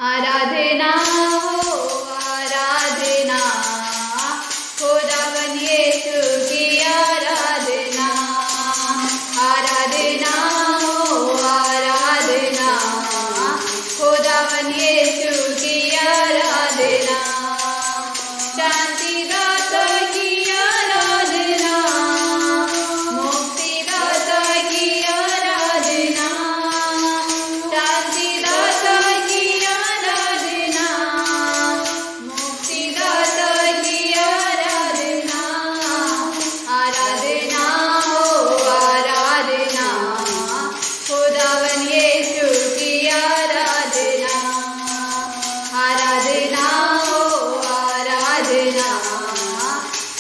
आराधना हो आराधना, खुदावन यीशु की आराधना। आराधना हो आराधना, खुदावन यीशु की आराधना। शांति दाता की आराधना, मुक्ति दाता की आराधना। शांति दाता की आराधना, मुक्ति दाता की आराधना। आराधना हो आराधना, खुदावन यीशु की आराधना। आराधना हो आराधना,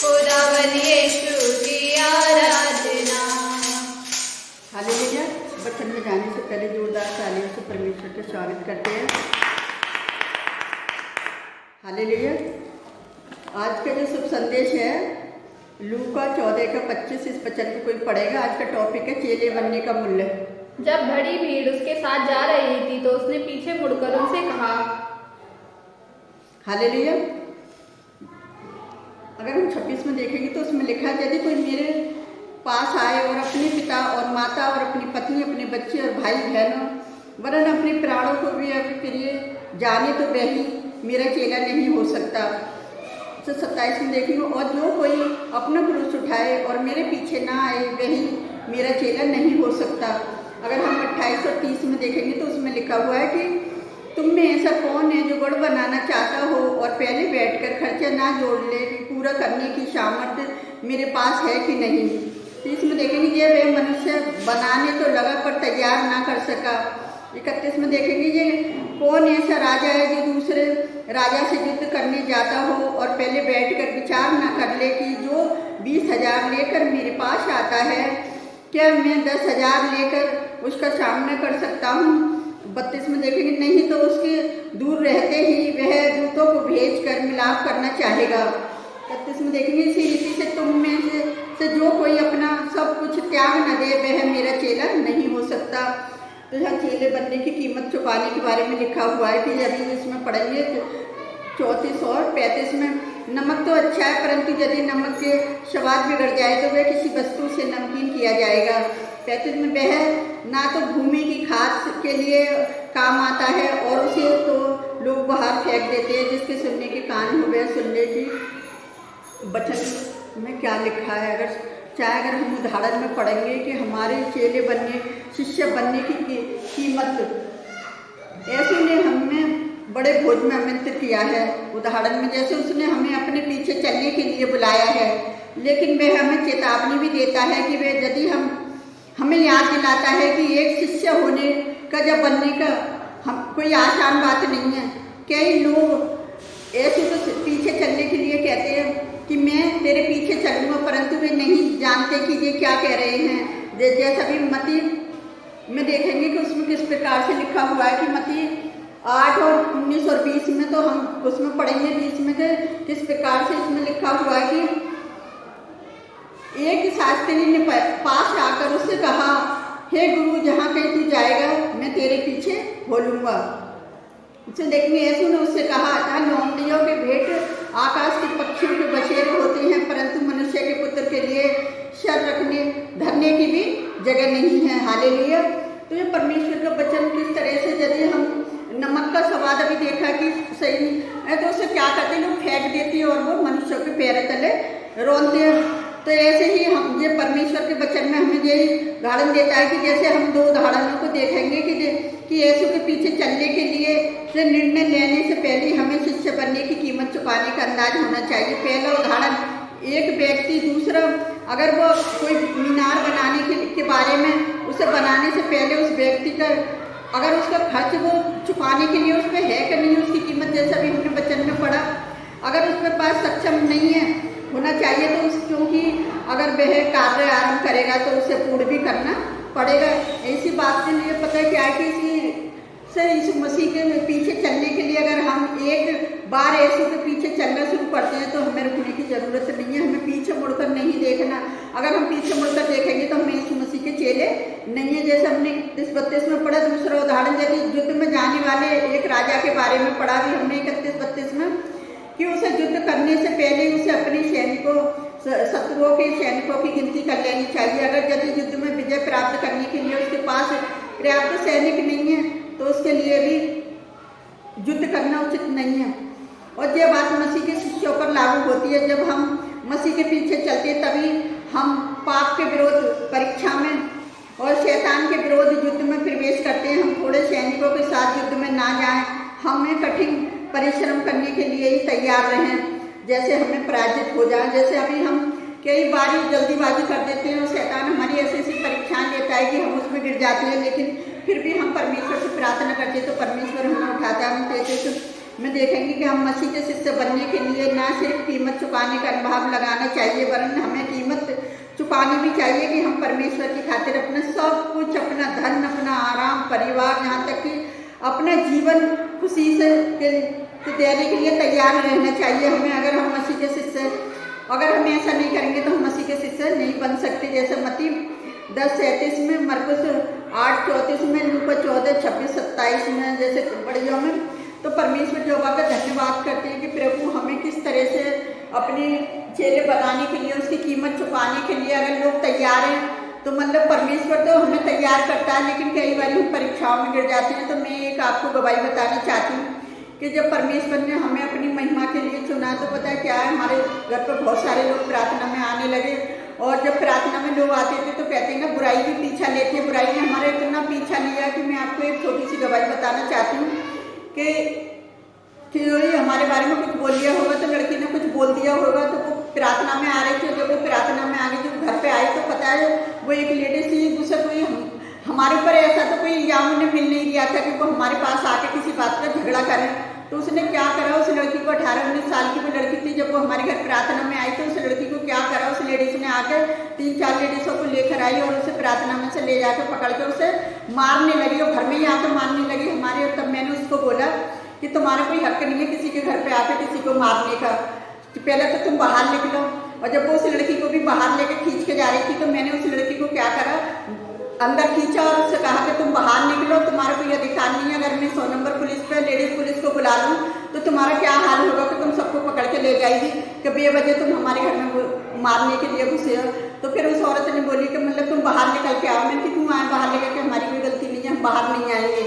खुदावन यीशु की आराधना। हालेलुया। वचन में जाने से पहले जोरदार तालियों से परमेश्वर का स्वागत करते हैं। हालेलुया। आज का जो शुभ संदेश है लूका 14:25 इस वचन को कोई पढ़ेगा। आज का टॉपिक है चेले बनने का मूल्य। जब बड़ी भीड़ उसके साथ जा रही थी तो उसने पीछे मुड़कर उनसे कहा। हालेलुया। अगर हम 26 में देखेंगे तो उसमें लिखा है, यदि कोई मेरे पास आए और अपने पिता और माता और अपनी पत्नी, अपने बच्चे और भाई बहनों वरन अपने प्राणों को भी के लिए जाने तो वह ही मेरा चेला नहीं हो सकता। तो 27 में देखेंगे, और जो कोई अपना क्रूस उठाए और मेरे पीछे ना आए वही मेरा चेला नहीं हो सकता। अगर हम 28 और 30 में देखेंगे तो उसमें लिखा हुआ है कि तुम में ऐसा कौन है जो गढ़ बनाना चाहता हो और पहले बैठकर खर्चा ना जोड़ ले, पूरा करने की सामर्थ्य मेरे पास है कि नहीं। 30 में देखेंगे, ये वह मनुष्य बनाने तो लगा पर तैयार ना कर सका। 31 में देखेंगे, ये कौन ऐसा राजा है जो दूसरे राजा से युद्ध करने जाता हो और पहले बैठकर विचार ना कर ले कि जो 20,000 लेकर मेरे पास आता है, क्या मैं 10,000 लेकर उसका सामना कर सकता हूँ। 32 में देखेंगे, नहीं तो उसके दूर रहते ही वह दूतों को भेजकर मिलाप करना चाहेगा। 31 में देखेंगे, इसी रीति से तुम में से जो कोई अपना सब कुछ त्याग न दे वह मेरा चेला नहीं हो सकता। तो यहाँ चेले बनने की कीमत चुकाने के बारे में लिखा हुआ है कि यदि इसमें पढ़ेंगे 34 और 35 में, नमक तो अच्छा है परंतु यदि नमक के स्वाद बिगड़ जाए तो वह किसी वस्तु से नमकीन किया जाएगा। 35 में, वह ना तो भूमि की खाद के लिए काम आता है और उसे तो लोग बाहर फेंक देते हैं। जिसके सुनने के कान हो वह सुनने की। वचन में क्या लिखा है, अगर हम उदाहरण में पढ़ेंगे कि हमारे चेले बनने, शिष्य बनने की कीमत, ऐसे ने हमें बड़े भोज में आमंत्रित किया है। उदाहरण में जैसे उसने हमें अपने पीछे चलने के लिए बुलाया है, लेकिन वह हमें चेतावनी भी देता है कि वह यदि हमें याद दिलाता है कि एक शिष्य होने का जब बनने का कोई आसान बात नहीं है। कई लोग ऐसे तो पीछे चलने के लिए कहते हैं कि मैं तेरे पीछे चलूँगा, परंतु वे नहीं जानते कि ये क्या कह रहे हैं। जैसा भी मत्ती में देखेंगे कि उसमें किस प्रकार से लिखा हुआ है कि मत्ती 8 और 19 और 20 में, तो हम उसमें पढ़ेंगे 20 में किस प्रकार से इसमें लिखा हुआ है कि एक शास्त्री ने पास आकर उससे कहा, हे गुरु, जहाँ कहीं तू जाएगा मैं तेरे पीछे हो लूँगा। उसे देखने यीशु ने उससे कहा, जहाँ लोमड़ियों के भेंट आकाश के पक्षियों के बछेरे होते हैं, परंतु मनुष्य के पुत्र के लिए सर धरने की भी जगह नहीं है। हालेलुया। तो ये परमेश्वर का वचन किस तरह से, यदि हम नमक का स्वाद अभी देखा कि सही नहीं है तो उसे क्या करते हैं, लोग फेंक देती है और वो मनुष्यों के पैर तले रोनते हैं। तो ऐसे ही हम ये परमेश्वर के वचन में हमें यही उदाहरण देता है कि जैसे हम 2 उदाहरणों को देखेंगे कि यीशु के पीछे चलने के लिए से निर्णय लेने से पहले हमें शिष्य बनने की कीमत चुकाने का अंदाज होना चाहिए। पहला उदाहरण, एक व्यक्ति दूसरा, अगर वो कोई मीनार बनाने के बारे में उसे बनाने से पहले उस व्यक्ति का अगर उसका खर्च वो चुकाने के लिए उसमें है कि नहीं, उसकी कीमत जैसा भी हमने वचन में पढ़ा, अगर उसके पास सक्षम नहीं है होना चाहिए तो क्योंकि अगर वह कार्य आरंभ करेगा तो उसे पूर्ण भी करना पड़ेगा। ऐसी बात के लिए पता है क्या कि यीशु मसीह के पीछे चलने के लिए अगर हम एक बार यीशु के पीछे चलना शुरू करते हैं तो हमें रुकने की जरूरत नहीं है। हमें पीछे मुड़कर नहीं देखना। अगर हम पीछे मुड़कर देखेंगे तो हमें यीशु मसीह के चेले नहीं है। जैसे हमने 31-32 में पढ़ा, दूसरा उदाहरण यदि युद्ध में जाने वाले एक राजा के बारे में पढ़ा भी हमने 31-32 में, कि उसे युद्ध करने से पहले उसे अपने सैनिकों, शत्रुओं के सैनिकों की गिनती कर लेनी चाहिए। अगर यदि युद्ध में विजय प्राप्त करने के लिए उसके पास पर्याप्त सैनिक नहीं है तो उसके लिए भी युद्ध करना उचित नहीं है। और यह बात मसीह के शिष्यों पर लागू होती है। जब हम मसीह के पीछे चलते तभी हम पाप के विरोध परीक्षा में और शैतान के विरोध युद्ध में प्रवेश करते हैं। हम थोड़े सैनिकों के साथ युद्ध में ना जाएं, हमें कठिन परिश्रम करने के लिए ही तैयार रहें, जैसे हमें पराजित हो जाए। जैसे अभी हम कई बार जल्दीबाजी कर देते हैं और शैतान हमारी ऐसी ऐसी परीक्षाएं लेता है कि हम उसमें गिर जाते हैं, लेकिन फिर भी हम परमेश्वर से प्रार्थना करते हैं तो परमेश्वर हमें उठाता है। हम कहते में देखेंगे कि हम मसीह के शिष्य बनने के लिए न सिर्फ कीमत चुकाने का अनुभव लगाना चाहिए, वरन हमें कीमत चुकानी भी चाहिए कि हम परमेश्वर की खातिर अपना सब कुछ, अपना धन, अपना आराम, परिवार, यहाँ तक कि अपना जीवन खुशी से देने के लिए तैयार रहना चाहिए हमें। अगर हम मसीह के शिष्य, अगर हम ऐसा नहीं करेंगे तो हम मसीह के शिष्य नहीं बन सकते। जैसे मत्ती 10:37 में, मरकुस 8:34 में, लूका 14:26-27 में, जैसे बड़ियों में, तो परमेश्वर यहोवा का धन्यवाद करते हैं कि प्रभु हमें किस तरह से अपने चेले बनाने के लिए, उसकी कीमत चुकाने के लिए अगर लोग तैयार हैं तो मतलब परमेश्वर तो हमें तैयार करता है, लेकिन कई बार हम परीक्षाओं में गिर जाते हैं। तो मैं एक आपको गवाही बताना चाहती हूँ कि जब परमेश्वर ने हमें अपनी महिमा के लिए चुना तो पता है क्या है, हमारे घर पर बहुत सारे लोग प्रार्थना में आने लगे। और जब प्रार्थना में लोग आते थे तो कहते हैं ना, बुराई भी पीछा लेती है। बुराई ने हमारा इतना पीछा लिया कि मैं आपको एक छोटी सी गवाही बताना चाहती हूँ कि हमारे बारे में कुछ बोल दिया होगा, तो लड़की ने कुछ बोल दिया होगा, तो वो प्रार्थना में आ रही थी। जब वो प्रार्थना में आ गई, जब घर पे आई तो पता है वो एक लेडीज थी, दूसरा कोई हमारे ऊपर ऐसा तो कोई इल्जाम उन्हें मिल नहीं दिया था कि वो हमारे पास आके किसी बात पर झगड़ा करें। तो उसने क्या करा, उस लड़की को 18-19 साल की वो लड़की थी, जब वो हमारे घर प्रार्थना में आई तो उस लड़की को क्या करा, उस लेडीज ने आकर 3-4 लेडीजों को लेकर आई और उसे प्रार्थना में से ले जाकर पकड़ कर उसे मारने लगी और घर में ही आकर मारने लगी हमारे। तब मैंने उसको बोला कि तुम्हारा कोई हक नहीं है किसी के घर पे आकर किसी को मारने का, पहले तो तुम बाहर निकलो। और जब वो उस लड़की को भी बाहर लेकर खींच के जा रही थी तो मैंने उस लड़की को क्या करा, अंदर खींचा और उससे कहा कि तुम बाहर निकलो, तुम्हारा कोई अधिकार नहीं है। अगर मैं 100 नंबर पुलिस पे लेडीज पुलिस को बुला लूँ तो तुम्हारा क्या हाल होगा कि तुम सबको पकड़ के ले जाएगी कि बेवजह तुम हमारे घर में मारने के लिए घुसे हो। तो फिर उस औरत ने बोली कि मतलब तुम बाहर निकल के आओ। मैंने कि क्यों आए बाहर लेकर के, हमारी कोई गलती नहीं है, हम बाहर नहीं आएंगे।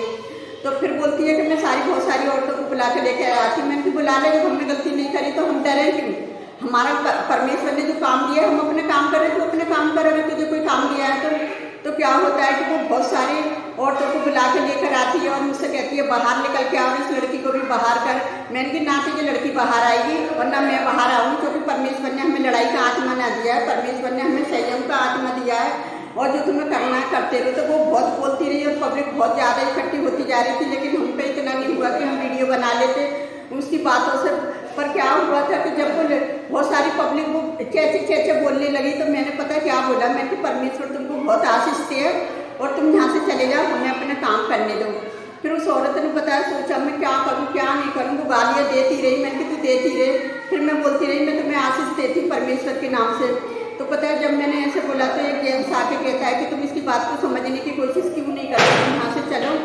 तो फिर बोलती है कि मैं बहुत सारी औरतों को बुला के लेकर आती। मैंने कि बुला ले, जब हमने गलती नहीं करी तो हम डरे क्यों? हमारा परमेश्वर ने जो काम दिया है हम अपने काम करें, तो अपने काम करें। अगर तुझे कोई काम दिया है तो क्या होता है कि वो बहुत सारी औरतों को बुला के लेकर आती है और मुझसे कहती है बाहर निकल के आओ, इस लड़की को भी बाहर कर। मैंने कि ना तो ये लड़की बाहर आएगी और ना मैं बाहर आऊँगी, क्योंकि परमेश्वर ने हमें लड़ाई का आत्मा ना दिया है, परमेश्वर ने हमें संयम का आत्मा दिया है। और जो तुम्हें करना है करते रहो। तो वो बहुत बोलती रही और पब्लिक बहुत ज़्यादा इकट्ठी होती जा रही थी, लेकिन हम पे इतना नहीं हुआ कि हम वीडियो बना लेते उसकी बातों से। पर क्या हुआ था कि जब वो बहुत सारी पब्लिक वो चेचे बोलने लगी तो मैंने पता क्या बोला, मैं कि परमेश्वर तुमको बहुत आशीष दे और तुम यहाँ से चले जाओ, हमें अपना काम करने दो। फिर उस औरत ने बताया, सोचा मैं क्या करूँ क्या नहीं करूँ। वो गालियाँ देती रही, मैंने कि तू देती रहे। फिर मैं बोलती रही मैं तुम्हें आशीष देती परमेश्वर के नाम से। तो पता है जब मैंने ऐसे बोला तो एक जेंट्स आके कहता है कि तुम इसकी बात को समझने की कोशिश क्यों नहीं करते, तुम यहाँ से चलो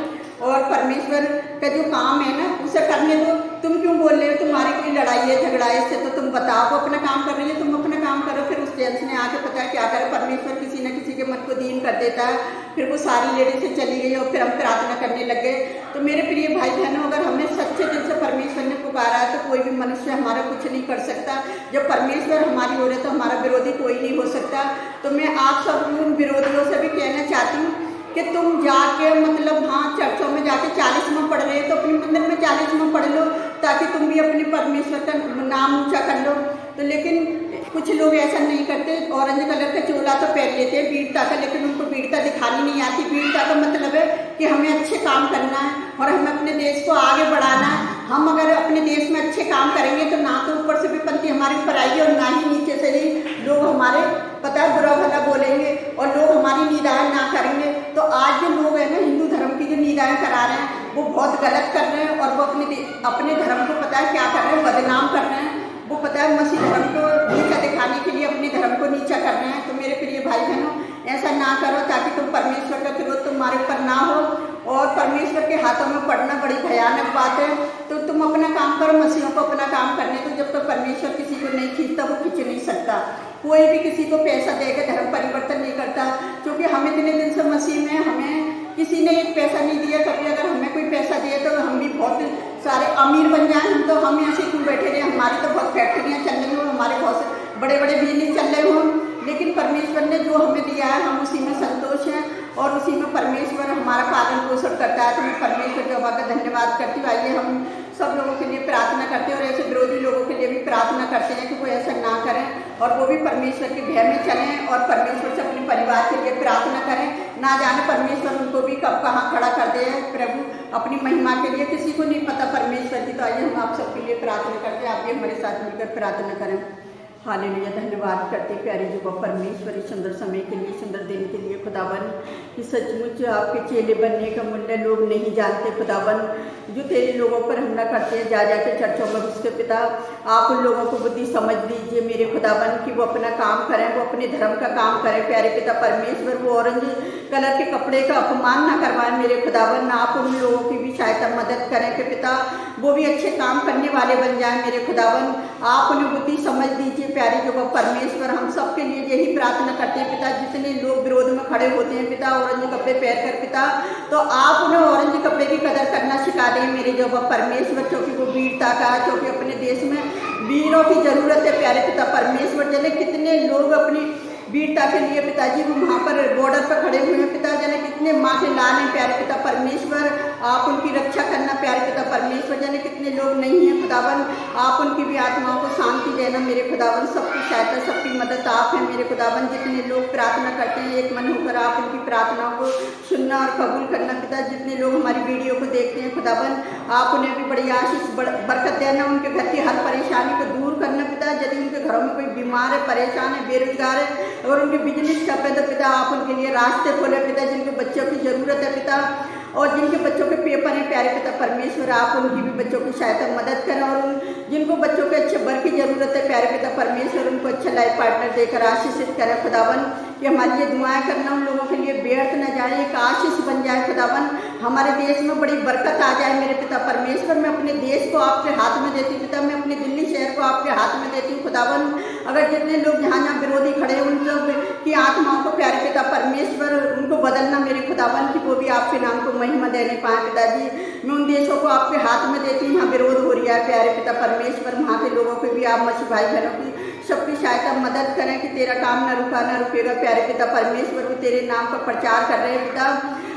और परमेश्वर का जो काम है ना उसे करने दो। तुम क्यों बोल रहे हो, तुम्हारी कोई लड़ाई है झगड़ा है इससे, तो तुम बताओ। वो अपना काम कर रही है, तुम अपना काम करो। फिर उस जेंट्स ने आके पता है क्या करे, परमेश्वर किसी न किसी के मन को दीन कर देता है। फिर वो सारी लेडीज से चली गई और फिर हम प्रार्थना करने लग गए। तो मेरे प्रिय भाई बहनों, अगर हमें सच्चे दिल से परमेश्वर ने पुकारा है तो कोई भी मनुष्य हमारा कुछ नहीं कर सकता। जब परमेश्वर हमारी ओर है तो हमारा विरोधी कोई नहीं हो सकता। तो मैं आप सब उन विरोधियों से भी कहना चाहती हूँ कि तुम जाके मतलब हाँ चर्चों में जाके 40वां पढ़ रहे हो तो अपने मंदिर में 40वां पढ़ लो, ताकि तुम भी अपने परमेश्वर का नाम ऊंचा कर लो। तो लेकिन कुछ लोग ऐसा नहीं करते, ऑरेंज कलर का चोला तो पहन लेते हैं वीरता का, लेकिन उनको वीरता दिखानी नहीं आती। वीरता का मतलब है कि हमें अच्छे काम करना है और हमें अपने देश को आगे बढ़ाना है। हम अगर अपने देश में अच्छे काम करेंगे तो ना तो ऊपर से विपत्ति हमारे ऊपर आएगी और ना ही नीचे से ही लोग हमारे पता है बुरा भला बोलेंगे और लोग हमारी निंदाएं ना करेंगे। तो आज जो लोग हैं ना हिंदू धर्म की जो निंदाएं करा रहे हैं वो बहुत गलत कर रहे हैं और वो अपने धर्म को पता है क्या कर रहे हैं, बदनाम कर रहे हैं। वो पता है मसीह धर्म को नीचा दिखाने के लिए अपने धर्म को नीचा कर रहे हैं। तो मेरे प्रिय भाई बहनों, ऐसा ना करो ताकि तुम परमेश्वर का क्रोध तुम्हारे ऊपर ना हो, और परमेश्वर के हाथों में पड़ना बड़ी भयानक बात है। तो तुम अपना काम करो, मसीहों को अपना काम करने दो। जब तक परमेश्वर किसी को नहीं खींचता वो खींच नहीं सकता। कोई भी किसी को पैसा देकर धर्म परिवर्तन नहीं करता, क्योंकि हम इतने दिन से मसीह में, हमें किसी ने एक पैसा नहीं दिया। कभी अगर हमें कोई पैसा दिए तो हम भी बहुत सारे अमीर बन जाए। हम तो हम ऐसे क्यों बैठे रहे, हमारी तो बहुत फैक्ट्रियाँ चल रही हो, हमारे बहुत बड़े बड़े बिजनेस चल रहे हों, लेकिन परमेश्वर ने जो हमें दिया है हम उसी में संतोष हैं और उसी में परमेश्वर हमारा पालन पोषण करता है। तो मैं परमेश्वर के का धन्यवाद करती हूँ। आइए हम सब लोगों के लिए प्रार्थना करते हैं और ऐसे विरोधी लोगों के लिए भी प्रार्थना करते हैं कि वो ऐसा ना करें और वो भी परमेश्वर के भय में चलें और परमेश्वर से अपने परिवार के लिए प्रार्थना करें। ना जाने परमेश्वर उनको भी कब कहाँ खड़ा कर दे प्रभु अपनी महिमा के लिए, किसी को नहीं पता परमेश्वर की। तो आइए हम आप सबके लिए प्रार्थना करते हैं। आप भी हमारे साथ मिलकर प्रार्थना करें। हालेलुया, धन्यवाद करते प्यारे जो परमेश्वर इस सुंदर समय के लिए, सुंदर दिन के लिए खुदावन, कि सचमुच आपके चेले बनने का मूल्य लोग नहीं जानते खुदावन। जो तेरे लोगों पर हमला करते हैं जा जाके चर्चों में घुसते पिता, आप उन लोगों को बुद्धि समझ दीजिए मेरे खुदावन कि वो अपना काम करें, वो अपने धर्म का काम करें प्यारे पिता परमेश्वर। वो ऑरेंज कलर के कपड़े का अपमान ना करवाएं मेरे खुदावन। आप उन लोगों की भी सहायता मदद करें कि पिता वो भी अच्छे काम करने वाले बन जाए मेरे खुदावन। आप उन्हें बुद्धि समझ दीजिए प्यारे जो परमेश्वर। हम सब के लिए यही प्रार्थना करते हैं पिता, जितने लोग विरोध में खड़े होते हैं पिता ऑरेंज कपड़े पहन कर पिता, तो आप उन्हें ऑरेंज कपड़े की कदर करना सिखा दें मेरे जो परमेश्वर, क्योंकि वो वीरता का, क्योंकि अपने देश में वीरों की जरूरत है प्यारे पिता परमेश्वर। जने कितने लोग अपनी वीरता के लिए पिताजी वो वहाँ पर बॉर्डर पर खड़े हुए हैं पिता, जने कितने माँ के लाल हैं प्यारे पिता परमेश्वर। आप उनकी रक्षा करना प्यारे पिता परमेश्वर। जने कितने लोग नहीं हैं खुदावन, आप उनकी भी आत्माओं को शांति देना मेरे खुदावन। सबकी सहायता, सबकी मदद आप हैं मेरे खुदावन। जितने लोग प्रार्थना करते हैं एक मन होकर आप उनकी प्रार्थनाओं को सुनना और कबूल करना पिता। जितने लोग हमारी वीडियो को देखते हैं खुदावन, आप उन्हें भी बड़ी आशीष बरकत देना, उनके घर की हर परेशानी को दूर करना पिता। यदि उनके घरों में कोई बीमार है, परेशान है, बेरोजगार है और उनके बिजनेस कर रहे तो पिता आप उनके लिए रास्ते खोले पिता। जिनके बच्चों की जरूरत है पिता और जिनके बच्चों के पेपर हैं प्यारे पिता परमेश्वर, आप उनकी भी बच्चों की सहायता मदद करें। और उन जिनको बच्चों के अच्छे वर्क की जरूरत है प्यारे पिता परमेश्वर, उनको अच्छा लाइफ पार्टनर देकर आशीषित करें खुदावन। कि हमारी ये दुआएं करना उन लोगों के लिए व्यर्थ न जाए, एक आशीष बन जाए खुदावन। हमारे देश में बड़ी बरकत आ जाए मेरे पिता परमेश्वर। मैं अपने देश को आपके हाथ में देती हूँ पिता, मैं अपने दिल्ली शहर को आपके हाथ में देती हूँ खुदावन। अगर जितने लोग जहाँ जहाँ विरोधी खड़े हैं उन सब की आत्माओं को प्यारे पिता परमेश्वर उनको बदलना मेरे खुदावन, कि वो भी आपके नाम को महिमा देने पाए पिताजी। मैं उन देशों को आपके हाथ में देती हूँ, यहाँ विरोध हो रहा है प्यारे पिता परमेश्वर। वहाँ के लोगों को भी आप मसीह भाई बहनों की सबकी सहायता मदद करें कि तेरा काम न रुका न रुकेगा प्यारे पिता परमेश्वर। वो तेरे नाम का प्रचार कर रहे हैं पिता,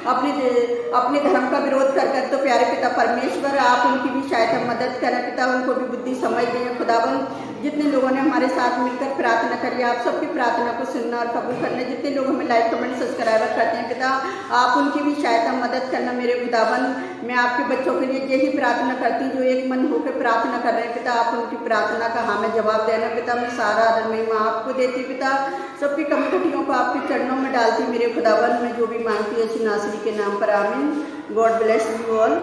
अपने धर्म का विरोध कर तो प्यारे पिता परमेश्वर आप उनकी भी सहायता मदद करें पिता, उनको भी बुद्धि समझ दें खुदावन। जितने लोगों ने हमारे साथ मिलकर प्रार्थना करी, आप सबकी प्रार्थना को सुनना और कबूल करना। जितने लोग हमें लाइक कमेंट सब्सक्राइबर करते हैं पिता, आप उनकी भी सहायता मदद करना मेरे खुदावन। मैं आपके बच्चों के लिए यही प्रार्थना करती हूँ जो एक मन होकर प्रार्थना कर रहे हैं पिता, आप उनकी प्रार्थना का हमें जवाब देना पिता। मैं सारा आदर महिमा आपको देती पिता, सबकी कमिटियों को आपके चरणों में डालती मेरे खुदावन। मैं जो भी मांगती है यीशु नासरी के नाम पर आमीन। God bless you all.